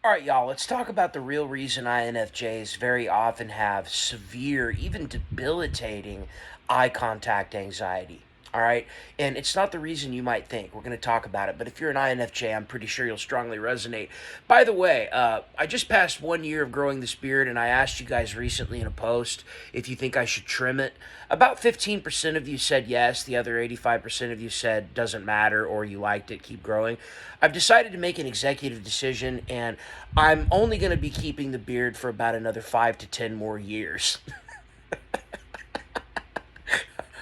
All right, y'all, let's talk about the real reason INFJs very often have severe, even debilitating eye contact anxiety. All right, and it's not the reason you might think. We're going to talk about it, but if you're an INFJ, I'm pretty sure you'll strongly resonate. By the way, I just passed 1 year of growing this beard, and I asked you guys recently in a post if you think I should trim it. About 15% of you said yes, the other 85% of you said doesn't matter or you liked it, keep growing. I've decided to make an executive decision, and I'm only going to be keeping the beard for about another 5 to 10 more years.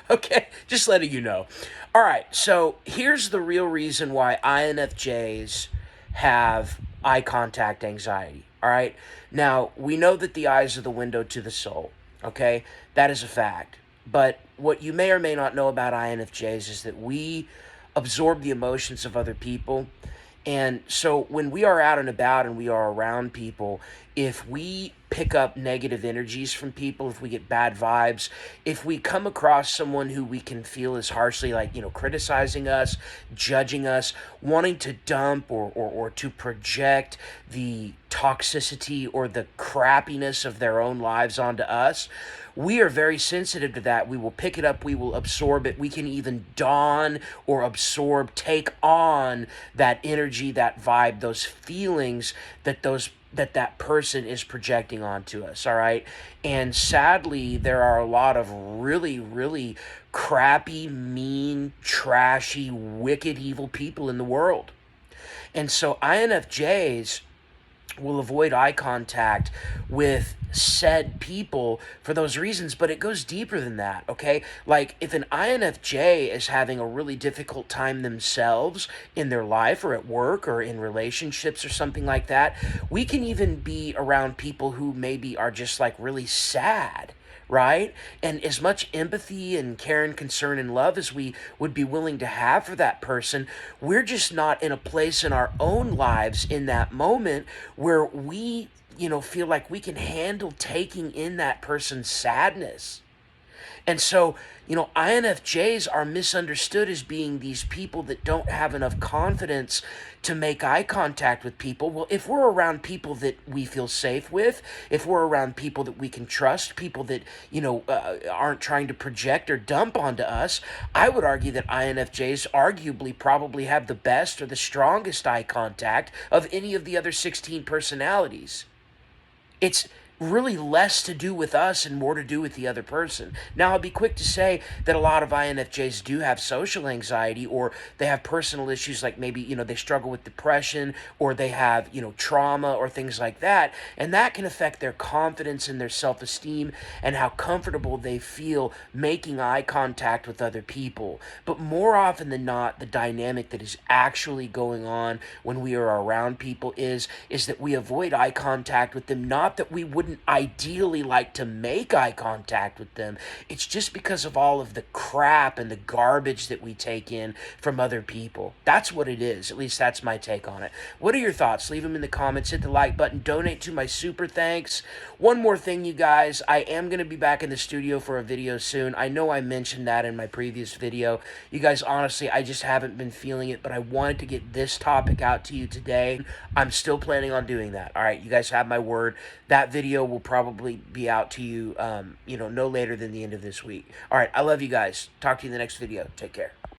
Okay, just letting you know. All right, so here's the real reason why INFJs have eye contact anxiety. All right, now we know that the eyes are the window to the soul. Okay, that is a fact. But what you may or may not know about INFJs is that we absorb the emotions of other people. And so when we are out and about and we are around people, if we pick up negative energies from people, if we get bad vibes, if we come across someone who we can feel is harshly, like, criticizing us, judging us, wanting to dump or to project the toxicity or the crappiness of their own lives onto us, we are very sensitive to that. We will pick it up, we will absorb it. We can even don or absorb, take on that energy, that vibe, those feelings that person is projecting onto us, all right? And sadly, there are a lot of really, really crappy, mean, trashy, wicked, evil people in the world. And so INFJs will avoid eye contact with said people for those reasons, but it goes deeper than that, okay? Like, if an INFJ is having a really difficult time themselves in their life or at work or in relationships or something like that, we can even be around people who maybe are just like really sad, right? And as much empathy and care and concern and love as we would be willing to have for that person, we're just not in a place in our own lives in that moment where we, feel like we can handle taking in that person's sadness. And so, INFJs are misunderstood as being these people that don't have enough confidence to make eye contact with people. Well, if we're around people that we feel safe with, if we're around people that we can trust, people that, aren't trying to project or dump onto us, I would argue that INFJs arguably probably have the best or the strongest eye contact of any of the other 16 personalities. It's really less to do with us and more to do with the other person. Now, I'll be quick to say that a lot of INFJs do have social anxiety, or they have personal issues, like maybe, they struggle with depression, or they have, trauma or things like that. And that can affect their confidence and their self-esteem and how comfortable they feel making eye contact with other people. But more often than not, the dynamic that is actually going on when we are around people is that we avoid eye contact with them, not that we wouldn't ideally like to make eye contact with them. It's just because of all of the crap and the garbage that we take in from other people. That's what it is. At least that's my take on it. What are your thoughts? Leave them in the comments. Hit the like button. Donate to my super thanks. One more thing, you guys. I am going to be back in the studio for a video soon. I know I mentioned that in my previous video. You guys, honestly, I just haven't been feeling it, but I wanted to get this topic out to you today. I'm still planning on doing that. All right, you guys have my word. That video will probably be out to you, no later than the end of this week. All right, I love you guys. Talk to you in the next video. Take care.